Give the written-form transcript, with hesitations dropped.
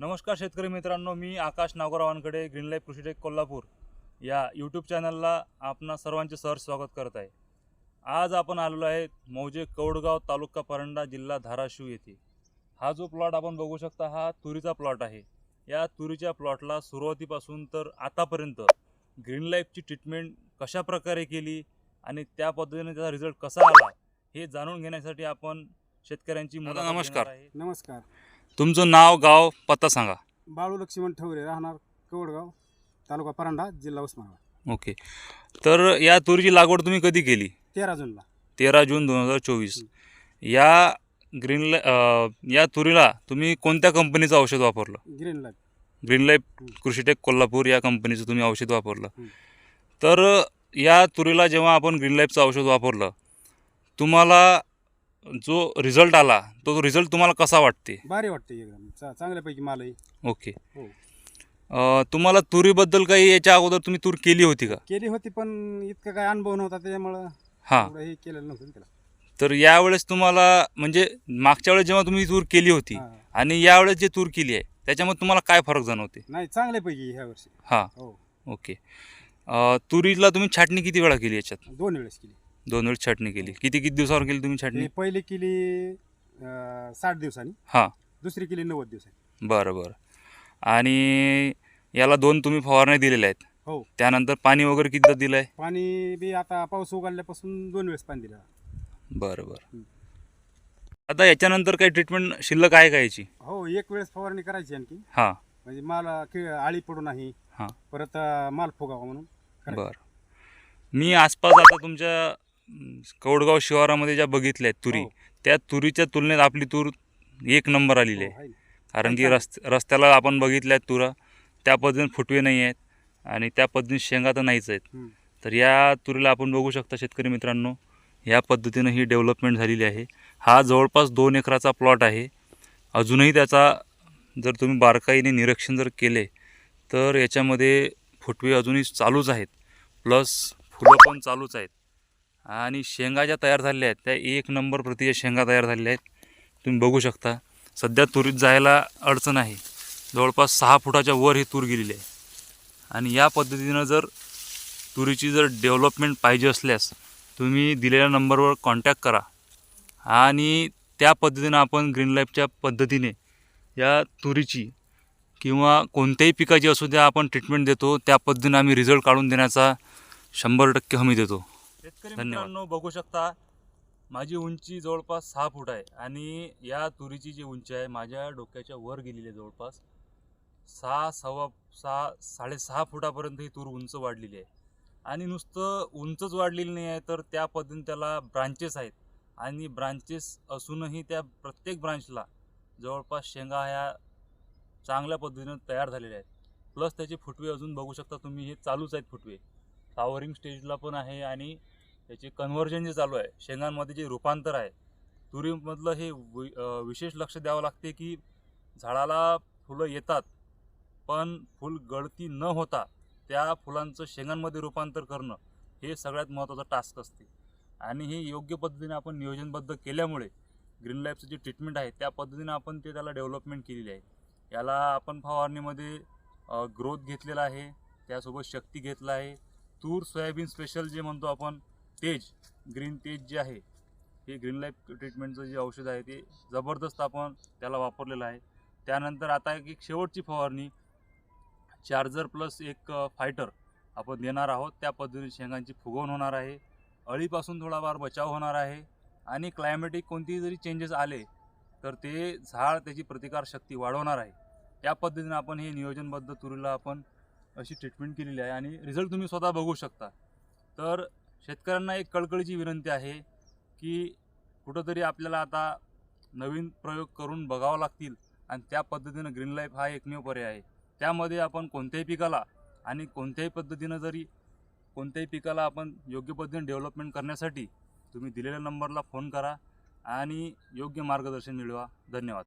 नमस्कार शेतकरी मित्रांनो, मी आकाश नागोराव वानखडे ग्रीन लाईफ कृषी टेक कोल्हापूर या यूट्यूब चॅनलला आपणा सर्वांचे सहर्ष स्वागत करत आहे. आज आपण आलेलो आहे मौजे कौडगाव, तालुका परंडा, जिल्हा धाराशिव येथे. हा जो प्लॉट आपण बघू शकता हा तुरीचा प्लॉट आहे. या तुरीच्या प्लॉटला सुरुवातीपासून तर आतापर्यंत ग्रीन लाईफची ट्रीटमेंट कशा प्रकारे केली आणि त्या पद्धतीने त्याचा रिझल्ट कसा आला हे जाणून घेण्यासाठी आपण शेतकऱ्यांची मुलाखत नमस्कार. घेणार आहे. नमस्कार. तुमचं नाव, गाव, पत्ता सांगा. बाळू लक्ष्मण ठवरे, राहणार कवडगाव, तालुका परांडा, जिल्हा उस्मानाबाद. ओके. तर या तुरीची लागवड तुम्ही कधी केली? 13 जूनला. 13 जून 2024. या या तुरीला तुम्ही कोणत्या कंपनीचं औषध वापरलं? Green life. Green life Krishitech Kolhapur या कंपनीचं तुम्ही औषध वापरलं. हं. तर या तुरीला जेव्हा आपण ग्रीन लाईफचं औषध वापरलं, तुम्हाला जो रिझल्ट आला तो रिझल्ट तुम्हाला कसा वाटते? भारी वाटते एकदम. चांगल्यापैकी माल आहे. ओके. हो. तुम्हाला तुरीबद्दल काही याच्या अगोदर तुम्ही तूर केली होती का? केली होती पण इतका काय अनुभव नव्हता त्याच्यामुळं हां. एवढं हे केलेलं नव्हतं त्याला. तर यावेळेस तुम्हाला म्हणजे मागच्या वेळेस जेव्हा तुम्ही तूर केली होती हां. आणि यावेळेस जे तूर केली आहे त्याच्यामध्ये तुम्हाला काय फरक जाणवते? नाही, चांगल्यापैकी ह्या वर्षी. हां. हो. ओके. तुरीला तुम्ही छाटणी किती वेळा केली याच्यात? 2 वेळेस केली. 2 वेळेस छाटणी केली. किती दिवसावर केली तुम्ही छाटणी? हे पहिली केली 60 दिवसांनी, हां. दुसरी केली 90 दिवसांनी. बरं बरं. आणि याला 2 तुम्ही फवारण्या दिलेल्या आहेत. हो. त्यानंतर पाणी वगैरे कितीदा दिलं आहे? पाणी बी आता पाऊस उघडल्यापासून 2 वेळेस पाणी दिलं. बरं बरं. हं. आता याच्यानंतर काही ट्रीटमेंट शिल्लक आहे का याची? हो, 1 वेळेस फवारणी करायची आणखी, हां. म्हणजे माल आळी पडू नाही, हां. परत माल फुगावा म्हणून करायची. बरं. मी आसपास आता तुमच्या कौडगाव शिवारामध्ये ज्या बघितल्या आहेत तुरी, हो. त्या तुरीच्या तुलनेत आपली तूर 1 नंबर आलेली हो, आहे. आहे ना. कारण की रस्त्याला आपण बघितल्या आहेत तुरा, त्या पद्धतीने फुटवे नाही आहेत आणि त्या पद्धतीने शेंगा तर नाहीच आहेत. हं. तर या तुरीला आपण बघू शकता शेतकरी मित्रांनो, या पद्धतीनं ही डेव्हलपमेंट झालेली आहे. हा जवळपास 2 एकराचा प्लॉट आहे. अजूनही त्याचा जर तुम्ही बारकाईने निरीक्षण जर केले तर याच्यामध्ये फुटवे अजूनही चालूच आहेत, प्लस फुलं पण चालूच आहेत आणि शेंगा ज्या तयार झालेल्या आहेत त्या 1 नंबर प्रतीच्या शेंगा तयार झालेल्या आहेत. तुम्ही बघू शकता. सध्या तुरीत जायला अडचण आहे. जवळपास 6 फुटाच्या वर ही तूर गेलेली आहे आणि या पद्धतीनं जर तुरीची जर डेव्हलपमेंट पाहिजे असल्यास तुम्ही दिलेल्या नंबरवर कॉन्टॅक्ट करा आणि त्या पद्धतीनं आपण ग्रीन लाईफच्या पद्धतीने या तुरीची किंवा कोणत्याही पिकाची असू द्या आपण ट्रीटमेंट देतो, त्या पद्धतीने आम्ही रिझल्ट काढून देण्याचा 100% हमी देतो. शेतकरी धन्यवाद. मित्रांनो, बघू शकता माझी उंची जवळपास 6 फूट आहे आणि या तुरीची जी उंची आहे माझ्या डोक्याच्या वर गेलेली आहे. जवळपास 6.5 फुटापर्यंत ही तूर उंच वाढलेली आहे आणि नुसतं उंचच वाढलेली नाही आहे तर त्या पद्धतीने त्याला ब्रांचेस आहेत आणि ब्रांचेस असूनही त्या प्रत्येक ब्रांचला जवळपास शेंगा ह्या चांगल्या पद्धतीने तयार झालेल्या आहेत. प्लस त्याचे फुटवे अजून बघू शकता तुम्ही, हे चालूच आहेत फुटवे, फ्लावरिंग स्टेजला पण आहे आणि त्याचे कन्व्हर्जन जे चालू आहे, शेंगांमध्ये जे रूपांतर आहे तुरीमधलं, हे विशेष लक्ष द्यावं लागते की झाडाला फुलं येतात पण फुल गळती न होता त्या फुलांचं शेंगांमध्ये रूपांतर करणं हे सगळ्यात महत्त्वाचं टास्क असते आणि हे योग्य पद्धतीने आपण नियोजनबद्ध केल्यामुळे ग्रीन लाईफचं जे ट्रीटमेंट आहे त्या पद्धतीने आपण ते त्याला डेव्हलपमेंट केलेली आहे. याला आपण फवारणीमध्ये ग्रोथ घेतलेला आहे, त्यासोबत शक्ती घेतला आहे. तूर सोयाबीन स्पेशल जे म्हणतो आपण, तेज, ग्रीन तेज जे आहे, हे ग्रीन लाईफ ट्रीटमेंटचं जे औषध आहे ते जबरदस्त आपण त्याला वापरलेलं आहे. त्यानंतर आता एक शेवटची फवारणी चार्जर प्लस एक फायटर आपण देणार आहोत. त्या पद्धतीने शेंगांची फुगवण होणार आहे, अळीपासून थोडाफार बचाव होणार आहे आणि क्लायमॅटिक कोणतेही जरी चेंजेस आले तर ते झाड त्याची प्रतिकारशक्ती वाढवणार आहे. त्या पद्धतीने आपण हे नियोजनबद्ध तुरीला आपण अशी ट्रीटमेंट केलेली आहे आणि रिझल्ट तुम्ही स्वतः बघू शकता. तर शेतकऱ्यांना एक कळकळीची विनंती आहे की कुठंतरी आपल्याला आता नवीन प्रयोग करून बघावं लागतील आणि त्या पद्धतीनं ग्रीन लाईफ हा एकमेव पर्याय आहे. त्यामध्ये आपण कोणत्याही पिकाला आणि कोणत्याही पद्धतीनं जरी कोणत्याही पिकाला आपण योग्य पद्धतीने डेव्हलपमेंट करण्यासाठी तुम्ही दिलेल्या नंबरला फोन करा आणि योग्य मार्गदर्शन मिळवा. धन्यवाद.